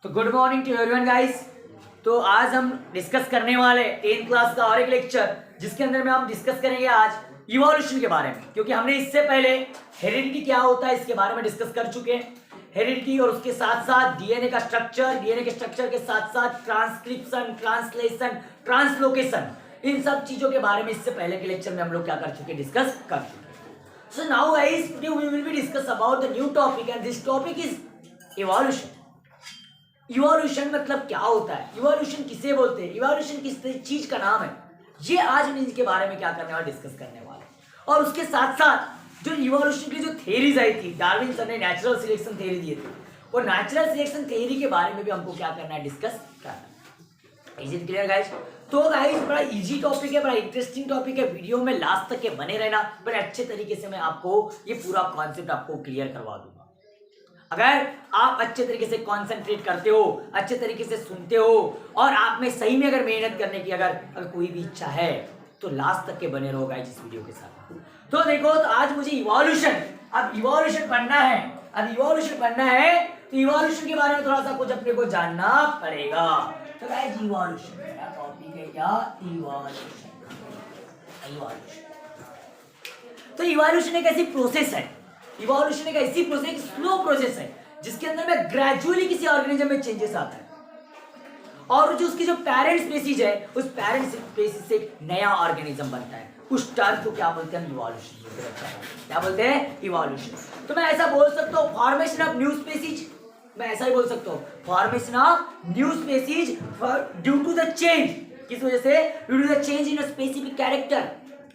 तो good morning to everyone guys. तो आज हम डिस्कस करने वाले 10th क्लास का और एक लेक्चर, जिसके अंदर में हम डिस्कस करेंगे आज इवोल्यूशन के बारे में। क्योंकि हमने इससे पहले हेरिडिटी क्या होता है इसके बारे में डिस्कस कर चुके हैं। हेरिडिटी और उसके साथ साथ डीएनए का स्ट्रक्चर, डीएनए के स्ट्रक्चर के साथ साथ ट्रांसक्रिप्शन, ट्रांसलेशन, ट्रांसलोकेशन, इन सब चीजों के बारे में इससे पहले के लेक्चर में हम लोग क्या कर चुके, डिस्कस कर चुके। So now guys, today we will be discuss about the new topic and this topic is evolution. Evolution मतलब क्या होता है, इवोल्यूशन किसे बोलते हैं, इवोल्यूशन किस चीज का नाम है, ये आज हम इसके बारे में क्या करने वाले, डिस्कस करने वाले। और उसके साथ साथ जो इवोल्यूशन की जो थेरीज आई थी, डार्विन सर ने नेचुरल सिलेक्शन थ्योरी दिए थे, और नेचुरल सिलेक्शन थ्योरी के बारे में भी हमको क्या करना है, डिस्कस करना है। Is it clear guys? तो गाइस बड़ा इजी टॉपिक है, बड़ा इंटरेस्टिंग टॉपिक है, वीडियो में लास्ट तक के बने रहना, बड़े अच्छे तरीके से मैं आपको ये पूरा कॉन्सेप्ट आपको क्लियर करवा दूंगा। अगर आप अच्छे तरीके से कंसंट्रेट करते हो, अच्छे तरीके से सुनते हो, और आप में सही में अगर मेहनत करने की अगर कोई भी इच्छा है, तो लास्ट तक के बने रहो गाइस इस वीडियो के साथ। तो देखो, तो आज मुझे इवोल्यूशन, अब इवोल्यूशन पढ़ना है, अब इवोल्यूशन पढ़ना है, तो इवोल्यूशन के बारे में थोड़ा सा कुछ अपने को जानना पड़ेगा। तो गाइस इवोल्यूशन का टॉपिक है क्या, इवोल्यूशन। तो इवोल्यूशन एक ऐसी प्रोसेस है, इवोल्यूशन एक ऐसी प्रोसेस, एक स्लो प्रोसेस है, जिसके अंदर में ग्रेजुअली किसी ऑर्गेनिज्म में चेंजेस आता है, और जो उसकी जो पेरेंट स्पीसीज है, उस पेरेंट स्पीसीज से एक नया ऑर्गेनिज्म बनता है। उस टर्म को क्या बोलते हैं, इवोल्यूशन। क्या बोलते हैं, इवोल्यूशन। तो मैं ऐसा बोल सकता हूँ, फॉर्मेशन ऑफ न्यू स्पीसीज, मैं ऐसा ही बोल सकता हूँ, formation of new species due to the change, किस वजह से, due to the change in specific character,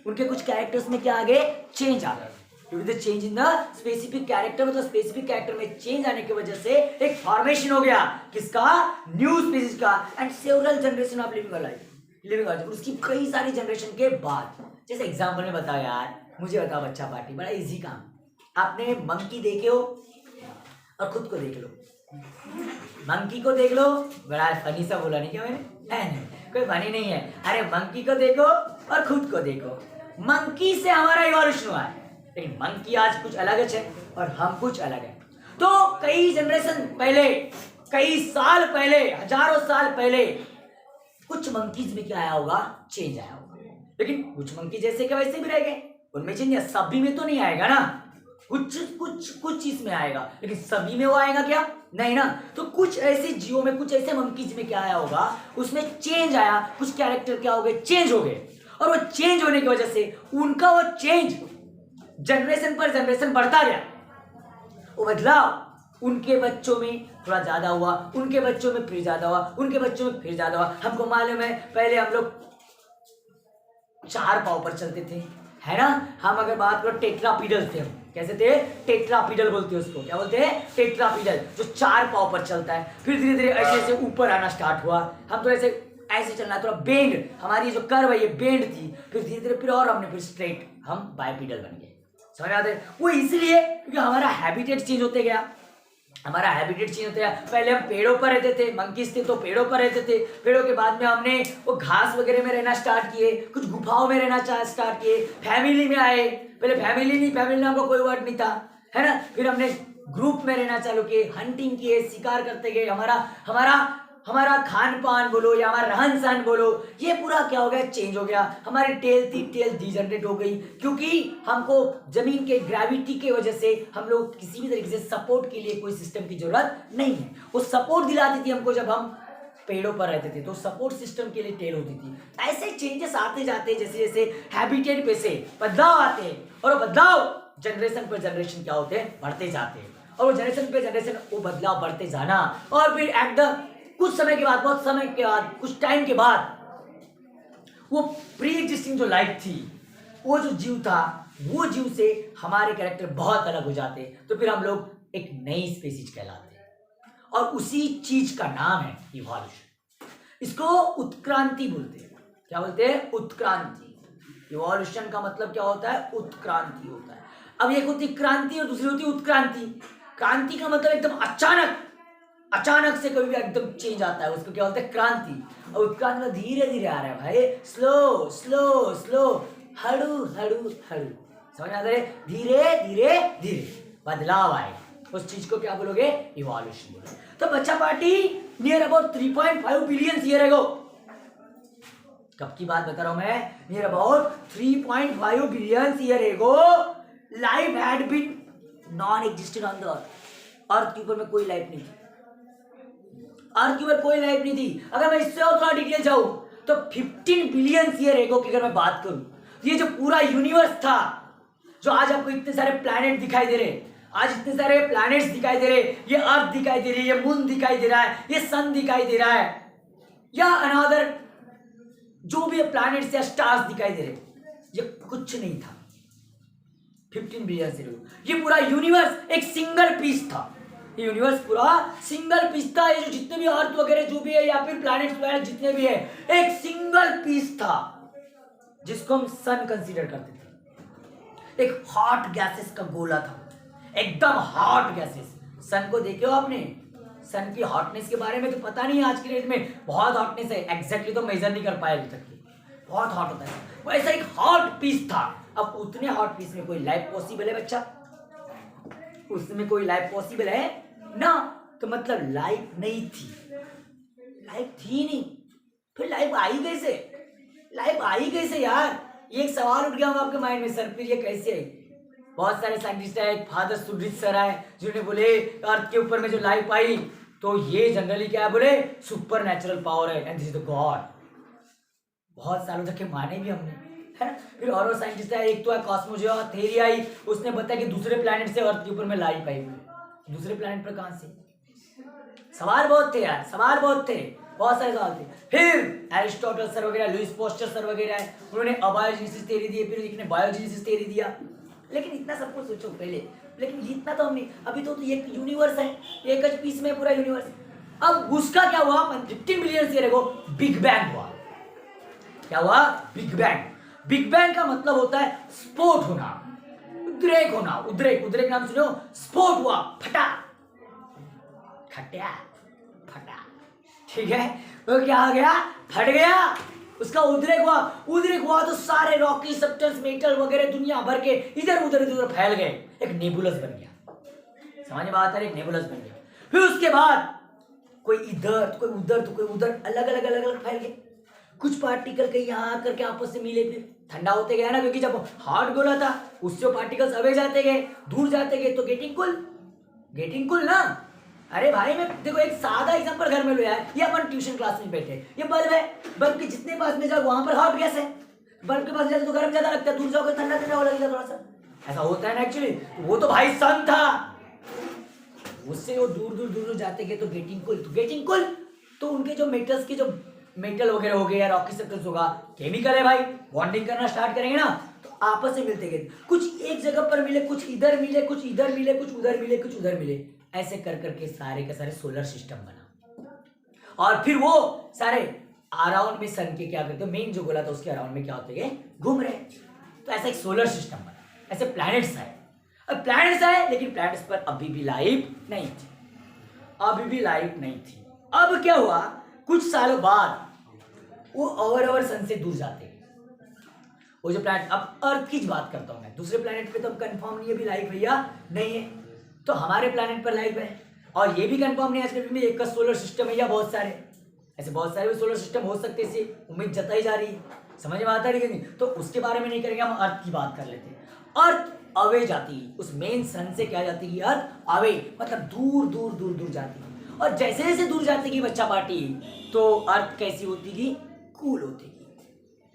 उनके कुछ कैरेक्टर्स में क्या आ गए, चेंज आ गए। Due to the change in the specific character, मतलब स्पेसिफिक कैरेक्टर में चेंज आने की वजह से एक फॉर्मेशन हो गया, किसका, न्यू स्पीसीज का, and several generation of living organism, उसकी कई सारी जनरेशन के बाद। जैसे एग्जांपल में बताओ यार, मुझे बताओ बच्चा पार्टी, बड़ा इजी काम, आपने मंकी देखे हो और खुद को देख लो, मंकी को देख लो, बड़ा फनी सा बोला नहीं क्या मैंने, नहीं कोई फनी नहीं है, अरे मंकी को देखो और खुद को देखो, मंकी से हमारा इवोल्यूशन हुआ है, लेकिन मंकी आज कुछ अलग है और हम कुछ अलग है। तो कई जनरेशन पहले, कई साल पहले, हजारों साल पहले कुछ मंकीज में क्या आया होगा, चेंज आया होगा, लेकिन कुछ मंकी जैसे के वैसे भी रह गए, उनमें चेंज, सभी में तो नहीं आएगा ना, कुछ चीज में आएगा, लेकिन सभी में वो आएगा क्या, नहीं ना। तो कुछ ऐसे जीवों में, कुछ ऐसे मंकीज में क्या आया होगा, उसमें चेंज आया, कुछ कैरेक्टर क्या हो गए, चेंज हो गए, और वो चेंज होने की वजह से उनका वो चेंज जनरेशन पर जनरेशन बढ़ता गया, वो बदलाव उनके बच्चों में थोड़ा ज्यादा हुआ, उनके बच्चों में फिर ज्यादा हुआ, उनके बच्चों में फिर ज्यादा हुआ। हमको मालूम है पहले हम लोग 4 पाँव पर चलते थे, है ना। हम अगर बात करो, टेट्रापीडल थे हम, कैसे थे, टेट्रापीडल बोलते हैं उसको, क्या बोलते हैं, टेट्रापीडल, जो 4 पाँव पर चलता है। फिर धीरे धीरे ऐसे ऐसे ऊपर आना स्टार्ट हुआ, हम तो ऐसे चलना, थोड़ा बेंड, हमारी जो कर्व है ये बेंड थी, फिर धीरे धीरे फिर और हमने फिर स्ट्रेट, हम बाइपीडल बन गए। समझ आते हैं, वो इसलिए क्योंकि हमारा हैबिटेट चेंज होते गया, हमारा हैबिटेट चेंज होता है। पहले हम पेड़ों पर रहते थे, मंकीज थे तो पेड़ों पर रहते थे, पेड़ों के बाद में हमने वो घास वगैरह में रहना स्टार्ट किए, कुछ गुफाओं में रहना स्टार्ट किए, फैमिली में आए, पहले फैमिली नाम का कोई वर्ड नहीं था, है ना। फिर हमने ग्रुप में रहना चालू किए, हंटिंग किए, शिकार करते गए, हमारा खान पान बोलो या हमारा रहन सहन बोलो, ये पूरा क्या हो गया, चेंज हो गया। हमारी टेल डिजनरेट हो गई, क्योंकि हमको जमीन के ग्रेविटी की वजह से हम लोग किसी भी तरीके से सपोर्ट के लिए कोई सिस्टम की जरूरत नहीं है, वो सपोर्ट दिलाती थी हमको जब हम पेड़ों पर रहते थे, तो सपोर्ट सिस्टम के लिए टेल होती थी। ऐसे चेंजेस आते जाते, जैसे जैसे हैबिटेट पे से बदलाव आते हैं, और वो बदलाव जनरेशन पर जनरेशन क्या होते हैं, बढ़ते जाते हैं, और वो जनरेशन पे जनरेशन वो बदलाव बढ़ते जाना, और फिर एट द कुछ समय के बाद, बहुत समय के बाद, कुछ टाइम के बाद, वो प्री एग्जिस्टिंग जो लाइफ थी, वो जो जीव था, वो जीव से हमारे कैरेक्टर बहुत अलग हो जाते, तो फिर हम लोग एक नई स्पीसीज कहलाते, और उसी चीज का नाम है इवोल्यूशन। इसको उत्क्रांति बोलते हैं। क्या बोलते हैं, उत्क्रांति। इवोल्यूशन का मतलब क्या होता है, उत्क्रांति होता है। अब एक होती क्रांति और दूसरी होती उत्क्रांति। क्रांति का मतलब एकदम अचानक से कोई भी एकदम चेंज आता है, उसको क्या बोलते हैं, क्रांति। और उत्क्रांति में धीरे धीरे आ रहा है भाई, स्लो स्लो स्लो, हड़ू हड़ू हड़ू, समझ आता है, धीरे धीरे धीरे बदलाव आए, उस चीज को क्या बोलोगे? इवोल्यूशन बोलोगे। तो बच्चा party near about 3.5 billion year ago, कब की बात बता रहा हूं मैं? Near about 3.5 billion year ago life had been non existent on the earth. Earth के ऊपर में कोई लाइफ नहीं थी, अर्थ के ऊपर कोई लाइफ नहीं थी। अगर मैं इससे और थोड़ा डिटेल जाऊं तो 15 बिलियन ईयर एगो की अगर मैं बात करूं, ये जो पूरा यूनिवर्स था, जो आज आपको इतने सारे प्लैनेट दिखाई दे रहे, आज इतने सारे प्लैनेट्स दिखाई दे रहे, ये अर्थ दिखाई दे रही है, ये मून दिखाई दे रहा है, ये सन दिखाई दे रहा है, या अनदर जो भी प्लैनेट्स या स्टार्स दिखाई दे रहे, ये कुछ नहीं था 15 बिलियन ईयर एगो। ये पूरा यूनिवर्स एक सिंगल पीस था, ये यूनिवर्स पूरा सिंगल पीस था। ये जो जितने भी अर्थ वगैरह जो भी है या फिर प्लैनेट्स जितने भी है, एक सिंगल पीस था जिसको हम सन कंसीडर करते थे। एक हॉट गैसेस का गोला था, एकदम हॉट गैसेस। सन को देखे हो आपने? सन की हॉटनेस के बारे में तो पता नहीं है आज की डेट में, बहुत हॉटनेस है, एग्जैक्टली तो मेजर नहीं कर पाए अभी तक की, बहुत हॉट होता है। वो ऐसा एक हॉट पीस था। अब उतने हॉट पीस में कोई लाइफ पॉसिबल है बच्चा? उसमें कोई लाइफ पॉसिबल है ना? तो मतलब लाइफ नहीं थी, लाइफ थी नहीं, फिर लाइफ आई कैसे? लाइफ आई कैसे यार? ये एक सवाल उठ गया होगा आपके माइंड में, सर फिर ये कैसे है? बहुत सारे साइंटिस्ट है, एक फादर सुड्रिच सर है जिन्होंने बोले अर्थ के ऊपर में जो लाइफ आई तो ये जनरली क्या है, बोले सुपर नेचुरल पावर है and this is the God. बहुत सालों तक के माने भी हमने, है ना? फिर और साइंटिस्ट है, एक तो है कॉस्मोलॉजी थ्योरी आई, उसने बताया कि दूसरे प्लैनेट से अर्थ के ऊपर में लाइफ आई हुई। दूसरे प्लैनेट पर कहां से? सवाल बहुत थे यार, सवाल बहुत थे, बहुत सारे सवाल थे। फिर एरिस्टोटल सर वगैरह, लुइस पास्चर सर वगैरह है, उन्होंने अबायोजेनेसिस थ्योरी दी, फिर एक ने बायोजेनेसिस थ्योरी दिया। लेकिन इतना सब कुछ सोचो पहले, लेकिन इतना तो हमने अभी तो ये यूनिवर्स है, एक ज पीस में पूरा यूनिवर्स। अब उसका क्या हुआ? 15 बिलियन ईयर एगो बिग बैंग हुआ। क्या हुआ? Big bang. बिग बैंग का मतलब होता है स्फोट होना, उद्रेक होना। उद्रेक, उद्रेक नाम सुनो? स्फोट हुआ, फटा, खटिया, फटा, ठीक है? तो क्या हो गया? फट गया, उसका उद्रेक हुआ। उद्रेक हुआ तो सारे रॉकी सब्सटेंस, मेटल वगैरह दुनिया भर के इधर उधर इधर फैल गए, एक नेबुलस बन गया। समझ में आता है? एक नेबुलस बन गया। फिर उसके बाद कोई इधर तो कोई उधर तो कोई उधर, अलग अलग अलग अलग फैल गए। कुछ पार्टिकल कहीं यहाँ आकर के आपस से मिले, फिर ठंडा होते गया ना, क्योंकि जब हॉट गोला था उससे पार्टिकल्स अवे जाते गए, दूर जाते गए, तो गेटिंग कूल, गेटिंग कूल ना। अरे भाई मैं देखो एक सादा एग्जांपल घर में लो यार, ये अपन ट्यूशन क्लास में बैठे, ये बल्ब है, बल्ब के जितने पास में जाओ वहां पर हॉट गैस है, बल्ब के पास जाते तो गर्म ज्यादा लगता है, दूर जाओ ठंडा ठंडा हो लगेगा थोड़ा सा, ऐसा होता है ना एक्चुअली। वो तो भाई सन था, उससे वो दूर दूर दूर जाते गए तो गेटिंग कूल, तो गेटिंग कूल तो उनके जो मेटल्स की जो मेटल वगैरह हो गए या रॉकी सब्सटेंस होगा, केमिकल है भाई, बॉन्डिंग करना स्टार्ट करेंगे ना, तो आपस में मिलते गए, कुछ एक जगह पर मिले, कुछ इधर मिले, कुछ इधर मिले, कुछ उधर मिले, कुछ उधर मिले, ऐसे कर करके सारे के सारे सोलर सिस्टम बना। और फिर वो सारे अराउंड में सन के क्या करते, मेन जो गोला था उसके अराउंड में क्या होते हैं, घूम रहे, तो ऐसा एक सोलर सिस्टम बना, ऐसे प्लैनेट्स है। अब प्लैनेट्स है, लेकिन प्लैनेट्स पर अभी भी लाइफ नहीं थी, अभी भी लाइफ नहीं थी। अब क्या हुआ, कुछ सालों बाद वो और सन से दूर जाते हैं, वो जो प्लैनेट, अब अर्थ की बात करता हूं मैं, दूसरे प्लैनेट पे तो अब कंफर्म नहीं है अभी लाइफ है या नहीं है, तो हमारे प्लैनेट पर लाइफ है। और ये भी कंफर्म नहीं है आज के में एक का सोलर सिस्टम है या बहुत सारे, ऐसे बहुत सारे भी सोलर सिस्टम हो सकते हैं, उम्मीद जताई जा रही है, समझ में आता है नहीं? तो उसके बारे में नहीं करेंगे, हम अर्थ की बात कर लेते हैं। अर्थ अवे जाती है, उस मेन सन से क्या जाती है, अर्थ अवे मतलब दूर दूर दूर दूर जाती है। और जैसे जैसे दूर जाती है बच्चा पार्टी, तो अर्थ कैसी होती है, कूल होती है।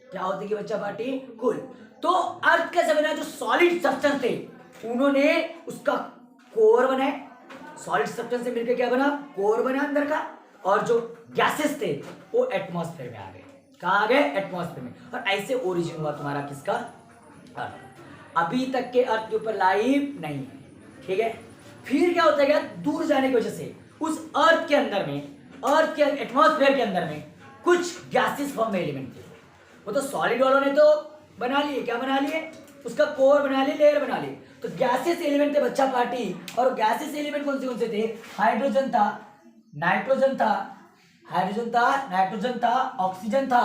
क्या होती है बच्चा पार्टी, कूल। तो अर्थ कैसे बना, जो सॉलिड सब्सटेंस थे उन्होंने उसका कोर बनाए, सॉलिड सब्सटेंस से मिलकर क्या बना, कोर बना अंदर का, और जो गैसेस थे वो एटमॉस्फेयर में आ गए। कहाँ आ गए, एटमॉस्फेयर में। और ऐसे ओरिजिन हुआ तुम्हारा किसका, अर्थ। अभी तक के अर्थ के ऊपर लाइफ नहीं है, ठीक है। फिर क्या होता है, दूर जाने की वजह से उस अर्थ के अंदर में, अर्थ के एटमॉस्फेयर के अंदर में कुछ गैसेस फॉर्म में एलिमेंट थे। वो तो सॉलिड वालों ने तो बना लिए, क्या बना लिए, उसका कोर बना लिए, लेयर बना लिए। तो गैसेस एलिमेंट थे बच्चा पार्टी, और गैसेस एलिमेंट कौन से थे, हाइड्रोजन था, नाइट्रोजन था, हाइड्रोजन था, नाइट्रोजन था, ऑक्सीजन था,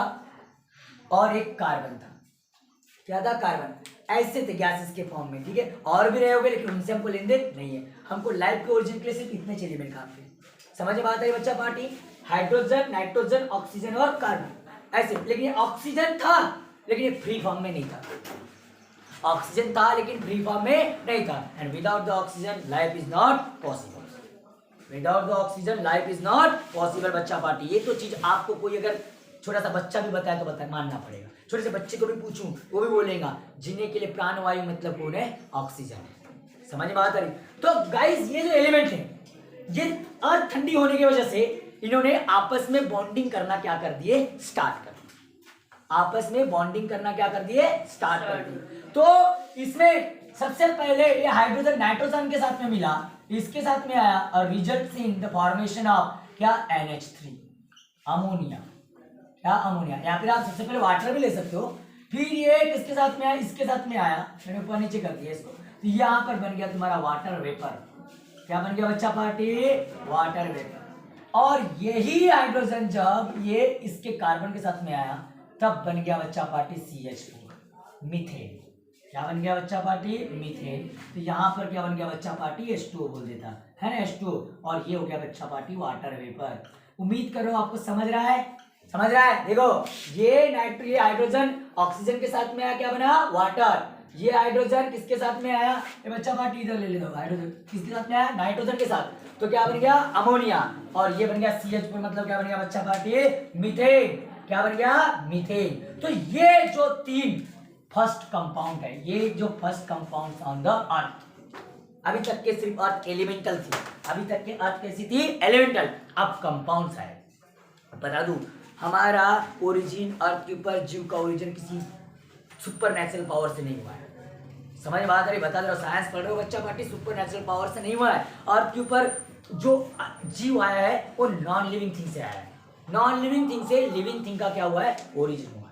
और एक कार्बन था। क्या था, कार्बन। ऐसे थे गैसेस के फॉर्म में, ठीक है, और भी रहे होंगे लेकिन उनसे हमको लेन देन नहीं है। हमको लाइफ के ओरिजिन के लिए सिर्फ इतने चाहिए एलिमेंट काफी। समझ में आता है बच्चा पार्टी? हाइड्रोजन, नाइट्रोजन, ऑक्सीजन और कार्बन ऐसे। लेकिन ये ऑक्सीजन था लेकिन ये फ्री फॉर्म में नहीं था। ऑक्सीजन था लेकिन फ्री फॉर्म में नहीं था। And without the oxygen life is not possible. Without the oxygen life is not possible बच्चा पार्टी। ये तो चीज आपको कोई अगर छोटा सा बच्चा भी बताए तो बताए मानना पड़ेगा। छोटे से बच्चे को भी पूछूं वो भी बोलेगा जीने के लिए प्राणवायु मतलब कौन है? ऑक्सीजन है। समझ में बात आ रही? तो गाइस ये जो एलिमेंट है ये अर्थ ठंडी होने की वजह से इन्होंने आपस में बॉन्डिंग करना क्या कर दिए? स्टार्ट कर दिए। आपस में बॉन्डिंग करना क्या कर दिए? स्टार्ट कर दिए। तो इसमें सबसे पहले ये हाइड्रोजन नाइट्रोजन के साथ में मिला, इसके साथ में आया और result in the formation of क्या? NH3 ammonia. क्या? अमोनिया। या फिर आप सबसे पहले वाटर भी ले सकते हो। फिर ये किसके साथ में आया? इसके साथ में आया। मैंने ऊपर नीचे कर दिया इसको, तो यहाँ पर बन गया तुम्हारा वाटर वेपर। क्या बन गया बच्चा पार्टी? Water vapour. और यही हाइड्रोजन जब ये इसके कार्बन के साथ में आया तब बन गया बच्चा पार्टी CH4 मीथेन। क्या बन गया बच्चा पार्टी? मीथेन। तो यहाँ पर क्या बन गया बच्चा पार्टी? H2O बोल देता है ना, H2O। और ये हो गया बच्चा पार्टी वाटर वेपर। उम्मीद करो आपको समझ रहा है? समझ रहा है? देखो ये हाइड्रोजन ऑक्सीजन के साथ में आया, क्या बना? वाटर। ये हाइड्रोजन किसके साथ में आया? ये बच्चा पार्टी इधर ले लो। हाइड्रोजन किसके साथ में आया? नाइट्रोजन के साथ। तो क्या बन गया? अमोनिया। और ये बन गया CH4 मतलब क्या बन गया बच्चा पार्टी? मीथेन। क्या बन गया? मीथेन। तो ये जो तीन फर्स्ट कंपाउंड है, ये जो फर्स्ट कंपाउंड ऑन द अर्थ। अभी तक के सिर्फ अर्थ एलिमेंटल थी, अभी तक के अर्थ कैसी थी? एलिमेंटल। अब कंपाउंड्स आए। बता दूं हमारा ओरिजिन अर्थ के ऊपर जीव का ओरिजिन किसी सुपर नेचुरल पावर से नहीं हुआ है। समझ में बात आ रही? बता दे रहा हूं, साइंस पढ़ रहे हो बच्चा पार्टी, सुपर नेचुरल पावर से नहीं हुआ है। अर्थ के ऊपर जो जीव आया है वो नॉन लिविंग थिंग से आया है। नॉन लिविंग थिंग से लिविंग थिंग का क्या हुआ है? ओरिजिन हुआ है।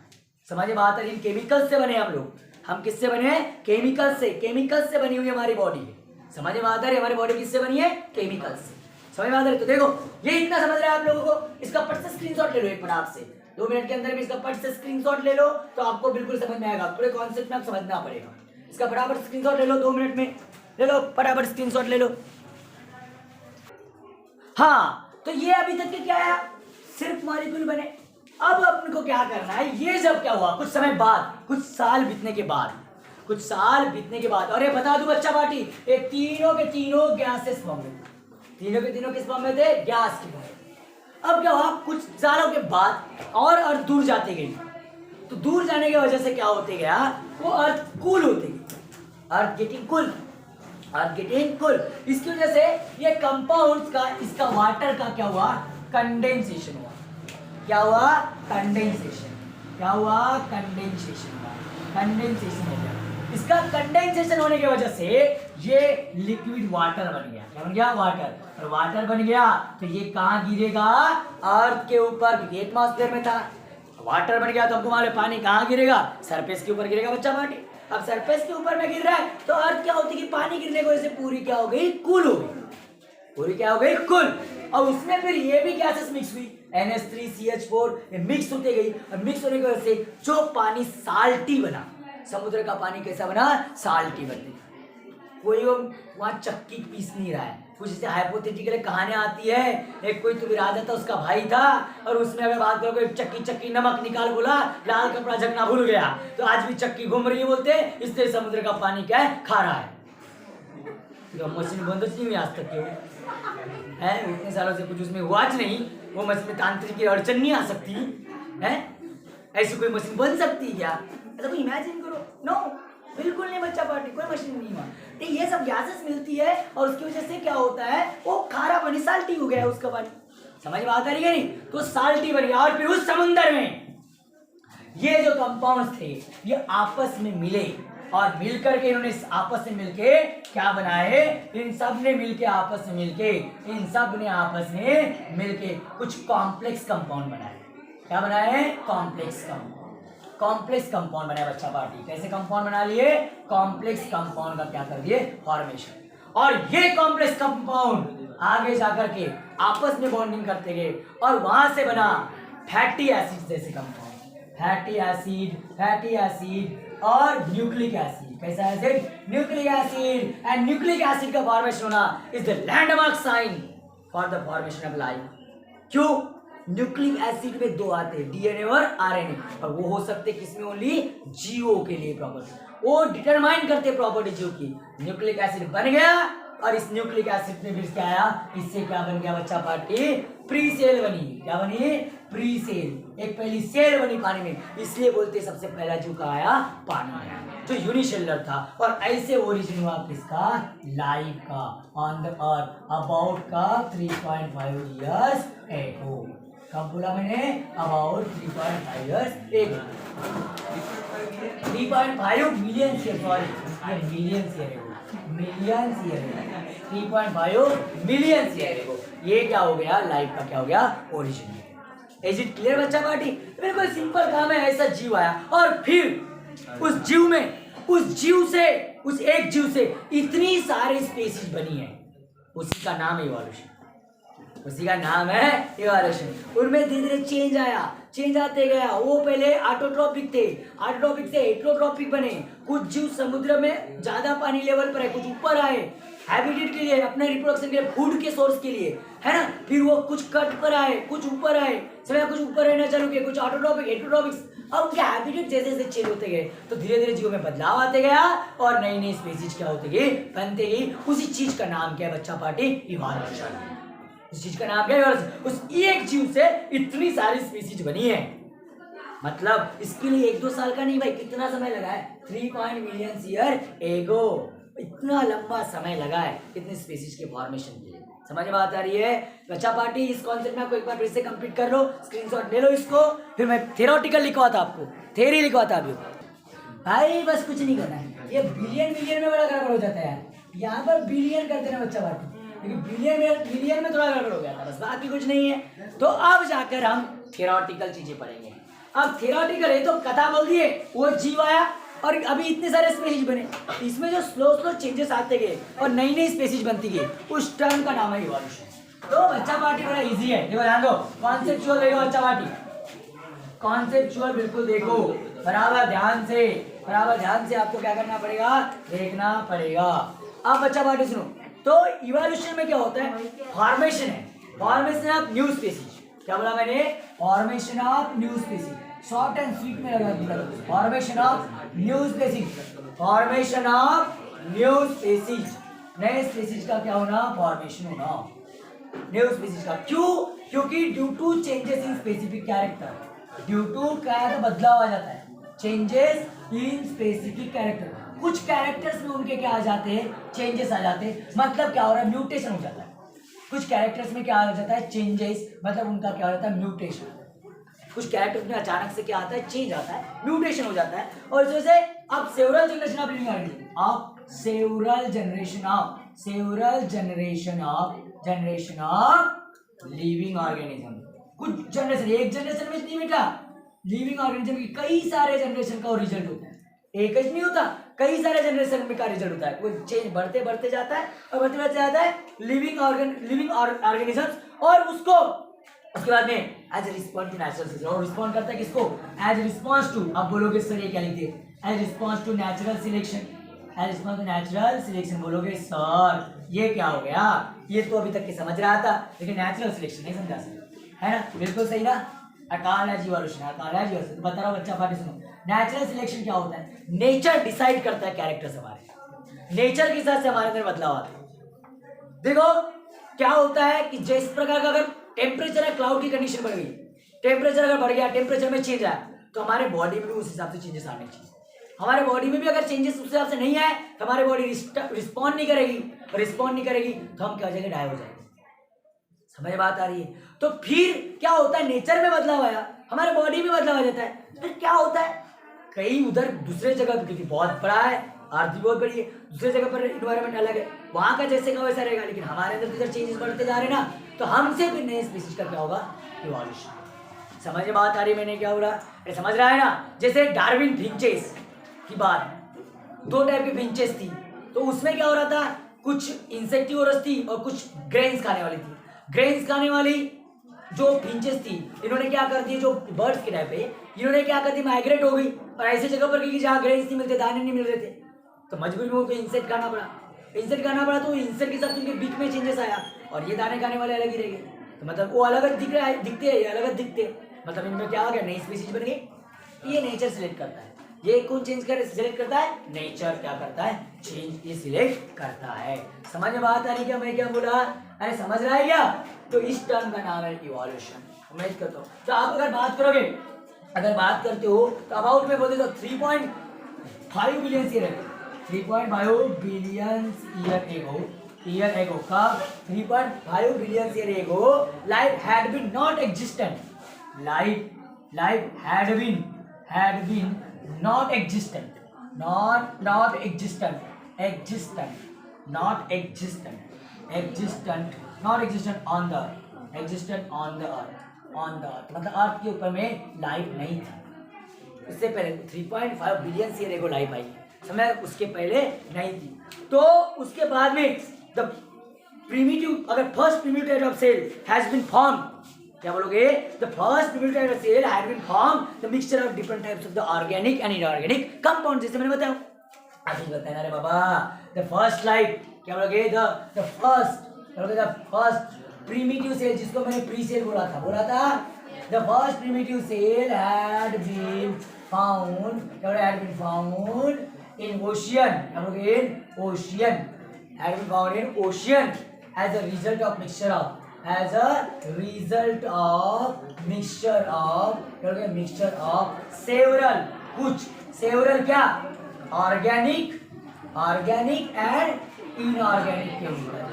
समझ में बात आ रही? केमिकल से बने हम लोग। हम किससे बने हैं? केमिकल से। केमिकल से बनी हुई हमारी बॉडी। समझ में बात आ रही? हमारी बॉडी किससे बनी है? केमिकल से। समझ में आ रही? तो देखो ये इतना समझ रहे हैं आप लोगों को। इसका पट से स्क्रीनशॉट ले लो एक फटाक से, 2 मिनट के अंदर में इसका पट से स्क्रीनशॉट ले लो तो आपको बिल्कुल समझ में आएगा। पूरे कॉन्सेप्ट में आप समझना पड़ेगा। इसका फटाफट स्क्रीनशॉट ले लो, 2 मिनट में ले लो, फटाफट स्क्रीनशॉट ले लो। हाँ, तो ये अभी तक के क्या है? सिर्फ मॉलिक्यूल बने। अब अपन को क्या करना है? ये जब क्या हुआ? कुछ समय बाद, कुछ साल बीतने के बाद, और ये बता दूं बच्चा पार्टी, ये तीनों के तीनों गैसेस फॉर्म में, तीनों के तीनों किस फॉर्म में थे? गैस के फॉर्म में। अब क्या हुआ? कुछ सालों के बाद और दूर जाते गई, तो दूर जाने की वजह से क्या होते गया? वो अर्थ कूल होते गई, अर्थ गेटिंग कूल। इसकी वजह से ये कंपाउंड्स का, इसका वाटर का क्या हुआ? कंडेंसेशन हुआ। क्या हुआ? कंडेंसेशन। क्या हुआ? कंडेंसेशन हुआ। कंडेंसेशन हो गया। इसका कंडेंसेशन होने की वजह से ये लिक्विड वाटर बन गया। क्या बन गया? वाटर। और वाटर बन गया तो ये कहाँ गिरेगा? अर्थ के ऊपर, क्योंकि एटमॉस्फेयर में था। वाटर बन गया तो हमको मालूम है पानी कहाँ गिरेगा? सरफेस के ऊपर गिरेगा बच्चा पार्टी। अब सरफेस के ऊपर में गिर रहा है तो अर्थ क्या होती है कि पानी गिरने की वजह से पूरी क्या हो गई? कूल हो गई। पूरी क्या हो गई? कूल। और उसमें फिर ये भी गैसेस मिक्स हुई, NH3 CH4 ये मिक्स होते गई। और मिक्स होने की वजह से जो पानी साल्टी बना, समुद्र का पानी कैसा बना? साल्टी बन। कोई वहां चक्की पीस नहीं रहा है। कुछ जैसे हाइपोथेटिकल कहानियां आती है, एक कोई तो राजा था, उसका भाई था, और उसने अगर बात करो चक्की नमक निकाल बोला, लाल कपड़ा झकना भूल गया, तो आज भी चक्की घूम रही है बोलते, इसलिए समुद्र का पानी क्या है? खारा है। तो मशीन बंद नहीं हुई आज तक क्यों है? इतने सालों से कुछ उसमें हुआ नहीं। वो मशीन में तांत्रिक की अड़चन नहीं आ सकती है? ऐसी कोई मशीन बन सकती है क्या? ऐसा कोई इमेजिन करो। नो, बिल्कुल नहीं बच्चा पार्टी, कोई मशीन नहीं हुआ। तो ये सब गैसेस मिलती है और उसकी वजह से क्या होता है? वो खारा पानी साल्टी हो गया उसका पानी। समझ में आता है नहीं? तो साल्टी बन गया। और फिर उस समुद्र में ये जो कंपाउंड्स थे ये आपस में मिले, और मिलकर के इन्होंने आपस में मिलके क्या बनाए? इन सब ने मिलके आपस में मिलके कुछ कॉम्प्लेक्स कंपाउंड बनाए। क्या बनाए? कॉम्प्लेक्स कंपाउंड बनाए बच्चा पार्टी। कैसे कंपाउंड बना लिए? कॉम्प्लेक्स कंपाउंड का क्या कर दिए? फॉर्मेशन। और ये कॉम्प्लेक्स कंपाउंड आगे जाकर के आपस में बॉन्डिंग करते गए और वहां से बना फैटी एसिड जैसे कंपाउंड। फैटी एसिड और न्यूक्लिक एसिड। कैसा acid? Nucleic acid. And nucleic acid का फॉर्मेशन होना is the landmark sign for the formation of life. क्यों? न्यूक्लिक एसिड में दो आते हैं, डीएनए और आरएनए, और वो हो सकते किसमें? ओनली जीओ के लिए प्रॉपर्टी। वो डिटरमाइन करते प्रॉपर्टी जीओ की। न्यूक्लिक एसिड बन गया और इस न्यूक्लिक एसिड में फिर क्या आया? इससे क्या बन गया बच्चा पार्टी? प्री सेल बनी। क्या बनी? Pre sale. एक पहली सेल बनी पानी में, इसलिए बोलते सबसे पहला जीव का आया पानी में, जो यूनिसेलुलर था। और ऐसे ओरिजिन हुआ किसका? लाइफ का ऑन द अर्थ अबाउट का 3.5 इयर्स एगो। कब बोला मैंने? About 3.5 years ago. 3.5 million year, sorry million year ago, million year, 3.5 million year ago. ये क्या हो गया? लाइफ का क्या हो गया? ओरिजिन। इज इट क्लियर बच्चा पार्टी? मेरे को सिंपल काम है, ऐसा जीव आया और फिर उस जीव में, उस जीव से, उस एक जीव से इतनी सारी स्पीशीज बनी है, उसी का नाम है इवोल्यूशन। उसी का नाम है इवोल्यूशन। उनमें धीरे धीरे चेंज आया, चेंज आते गया। वो पहले ऑटोट्रॉपिक थे, ऑटोट्रॉपिक से हेटेरोट्रॉपिक बने। कुछ जीव समुद्र में ज्यादा पानी लेवल पर है, कुछ ऊपर आए हैबिटेट के लिए, अपने रिप्रोडक्शन के लिए, फूड के सोर्स के लिए, है ना। फिर वो कुछ कट पर आए, कुछ ऊपर आए, समय कुछ ऊपर रहना चालू किए, कुछ ऑटोट्रॉपिक हेटेरोट्रॉपिक। अब उनके हैबिटेट जैसे जैसे चेंज होते गए तो धीरे धीरे जीवों में बदलाव आते गया और नई नई स्पीशीज क्या होती गई? बनते गई। उसी चीज का नाम क्या है बच्चा पार्टी? इवोल्यूशन। उस चीज का नाम क्या है? उस एक जीव से इतनी सारी स्पीशीज बनी है। मतलब इसके लिए 1-2 साल का नहीं भाई, कितना समय लगा है? 3 मिलियन ईयर एगो। इतना लंबा समय लगा है इतनी स्पीशीज के फॉर्मेशन के लिए। समझ में बात आ रही है बच्चा पार्टी? इस कॉन्सेप्ट में आपको एक बार फिर से कंप्लीट कर लो, स्क्रीनशॉट ले लो इसको। फिर मैं थ्योरेटिकल लिखवाता आपको, थ्योरी लिखवाता अभी भाई। बस कुछ नहीं करना है, ये बिलियन मिलियन में बड़ा गड़बड़ हो जाता है यार। यहाँ पर बिलियन करते ना बच्चा पार्टी, लेकिन बिलियन में थोड़ा गड़बड़ हो गया था, बस बाकी कुछ नहीं है। तो अब जाकर हम थ्योरेटिकल चीजें पढ़ेंगे। अब थ्योरेटिकल है तो कथा बोल दिए, वो जीव आया और अभी इतने सारे स्पीशीज बने, इसमें जो स्लो स्लो चेंजेस आते गए और नई नई स्पीशीज बनती गई, उस टर्म का नाम है इवोल्यूशन। तो बच्चा पार्टी बड़ा इजी है, देखो ध्यान दो, कॉन्सेप्चुअल देखो बच्चा पार्टी, कॉन्सेप्चुअल बिल्कुल देखो, बराबर ध्यान से, बराबर ध्यान से आपको क्या करना पड़ेगा? देखना पड़ेगा। अब बच्चा पार्टी सुनो, तो इवोल्यूशन में क्या होता है? फॉर्मेशन है, फॉर्मेशन ऑफ न्यू स्पीशीज। क्या बोला मैंने? Formation of new species. Short and sweet में लगा दिया, formation of new species, formation of new species. नए स्पीशीज का क्या होना? फॉर्मेशन होना न्यू स्पीशीज का। क्यों? क्योंकि due to changes in specific character, due to क्या है? तो बदलाव आ जाता है, चेंजेस इन स्पेसिफिक कैरेक्टर। कुछ कैरेक्टर्स में उनके क्या आ जाते हैं? चेंजेस आ जाते हैं। मतलब क्या हो रहा है? म्यूटेशन हो जाता है। कुछ कैरेक्टर्स में क्या आ जाता है? चेंजेस, मतलब उनका क्या हो जाता है? म्यूटेशन। कुछ कैरेक्टर्स में अचानक से क्या आता है? चेंज आता है, म्यूटेशन हो जाता है। और इस वजह से अब several generation of living organism, अब several generation of living organism, कुछ जनरेशन, एक जनरेशन में नहीं बेटा, लिविंग ऑर्गेनिज्म की कई सारे जनरेशन का रिजल्ट होता है। एक ही नहीं होता, कई सारे जनरेशन में का रिजल्ट होता है। वो चेंज बढ़ते बढ़ते जाता है और बढ़ते बढ़ते जाता है लिविंग ऑर्गेनिजम्स, और उसको उसके बाद में as a response to natural selection, और रिस्पॉन्ड करता है किसको? एज रिस्पॉन्स टू, अब बोलोगे सर ये क्या लिखते हैं? As response to natural selection, as response to natural selection बोलोगे सर ये क्या हो गया? ये तो अभी तक के समझ रहा था, लेकिन नेचुरल सिलेक्शन नहीं समझा सकता, है ना? बिल्कुल सही ना? अकालजी इवोल्यूशन, अकालजी इवोल्यूशन। बता रहा हूँ बच्चा पार्टी सुनो, नेचुरल सिलेक्शन क्या होता है? नेचर डिसाइड करता है कैरेक्टर्स हमारे, नेचर के हिसाब से हमारे अंदर बदलाव आता है। देखो क्या होता है कि जिस प्रकार का अगर टेम्परेचर है, क्लाउड की कंडीशन बढ़ गई, टेम्परेचर अगर बढ़ गया, टेम्परेचर में चेंज आया, तो हमारे बॉडी में भी उस हिसाब से चेंजेस आने चाहिए। हमारे बॉडी में भी अगर चेंजेस उस हिसाब से नहीं आए, तो हमारी बॉडी रिस्पॉन्ड नहीं करेगी, रिस्पॉन्ड नहीं करेगी तो हम क्या हो जाएंगे? डाई हो जाएंगे। समझ बात आ रही है? तो फिर क्या होता है? नेचर में बदलाव आया, हमारे बॉडी में बदलाव आ जाता है। फिर क्या होता है? कहीं उधर दूसरे जगह, क्योंकि बहुत बड़ा है, आरती बहुत बड़ी है, दूसरे जगह पर इन्वायरमेंट अलग है, वहां का जैसे का वैसा रहेगा, लेकिन हमारे अंदर इधर चेंजेस बढ़ते जा रहे हैं ना, तो हमसे भी नए स्पीशीज का क्या होगा? इवोल्यूशन। समझ में बात आ रही है मैंने क्या हो रहा है? समझ रहा है ना? जैसे डार्विन फिंचेस की बात, 2 टाइप की फिंचेस थी, तो उसमें क्या हो रहा था? कुछ इंसेक्टिवोरस थी और कुछ ग्रेन्स खाने वाली थी। ग्रेन्स खाने वाली जो फिंचेस थी इन्होंने क्या कर दी, जो बर्ड्स के टाइप पे इन्होंने क्या कर दी, माइग्रेट हो गई और ऐसी जगह पर गई कि जहाँ ग्रेन्स नहीं मिलते, दाने नहीं मिल रहे थे, तो मजबूरी में उनको इंसेक्ट खाना पड़ा। इंसेक्ट खाना पड़ा तो इंसेक्ट के साथ उनके बीक में चेंजेस आया और ये दाने खाने वाले अलग ही रह गए। तो मतलब वो अलग दिख रहा है, दिखते हैं, ये अलग दिखते हैं, मतलब इनमें क्या हो गया, नई स्पीसीज बन गई। ये नेचर सिलेक्ट करता है। ये कौन चेंज कर सिलेक्ट करता है, नेचर क्या करता है, चेंज ये सिलेक्ट करता है। समझ में बात आ रही क्या मैं क्या बोला, अरे समझ रहा है क्या? तो इस टर्म का नाम है इवोल्यूशन। उम्मीद करता हूँ। तो आप अगर बात करोगे, अगर बात करते हो तो अबाउट में बोलते तो 3.5 बिलियन ईयर एगो, 3.5 बिलियन ईयर एगो का 3.5 billion year ago life had been not existent, life had been not existent on the earth, मतलब अर्थ के ऊपर में लाइफ नहीं थी। इससे पहले 3.5 बिलियन ईयर एगो लाइफ आई, समय उसके पहले नहीं थी। तो उसके बाद में द प्रिमिटिव, अगर first primitive of cell has been form, क्या बोलोगे, the first primitive of cell had been form the mixture of different types of the organic and inorganic compound, जैसे मैंने बताया अभी बताया। अरे बाबा, द फर्स्ट लाइफ, क्या बोलोगे, द फर्स्ट प्रिमिटिव सेल, जिसको मैंने प्री सेल बोला था, the first primitive cell had been found in ocean, क्या बोलोगे, in ocean, had been found in ocean as a result of mixture of several क्या, organic and inorganic chemical,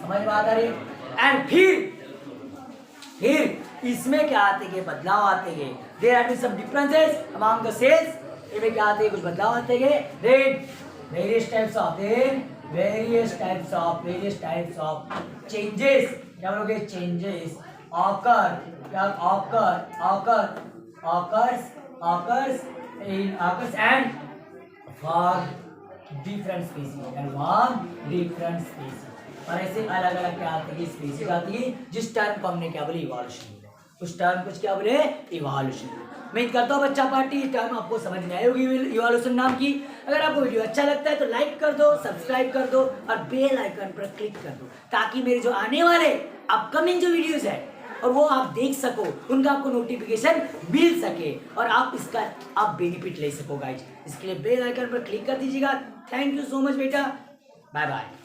समझ में आता रही। एंड फिर इसमें क्या आते गए, बदलाव आते गए, there have been some differences among the cells, इनमें क्या आते गए, कुछ बदलाव आते गए। Then various types of changes, क्या बोलोगे, changes occurs and form different species, और ऐसे अलग अलग क्या आती है, स्पीसीज आती है, जिस टर्म को हमने क्या बोले, इवोल्यूशन बोले, उस टर्म कुछ क्या बोले, इवोल्यूशन। उम्मीद करता हूँ बच्चा पार्टी टर्म आपको समझ में आई होगी इवोल्यूशन नाम की। अगर आपको वीडियो अच्छा लगता है तो लाइक कर दो, सब्सक्राइब कर दो और बेल आइकन पर क्लिक कर दो, ताकि मेरे जो आने वाले अपकमिंग जो वीडियोस है और वो आप देख सको, उनका आपको नोटिफिकेशन मिल सके और आप इसका आप बेनिफिट ले सको गाइज। इसके लिए बेल आइकन पर क्लिक कर दीजिएगा। थैंक यू सो मच बेटा, बाय बाय।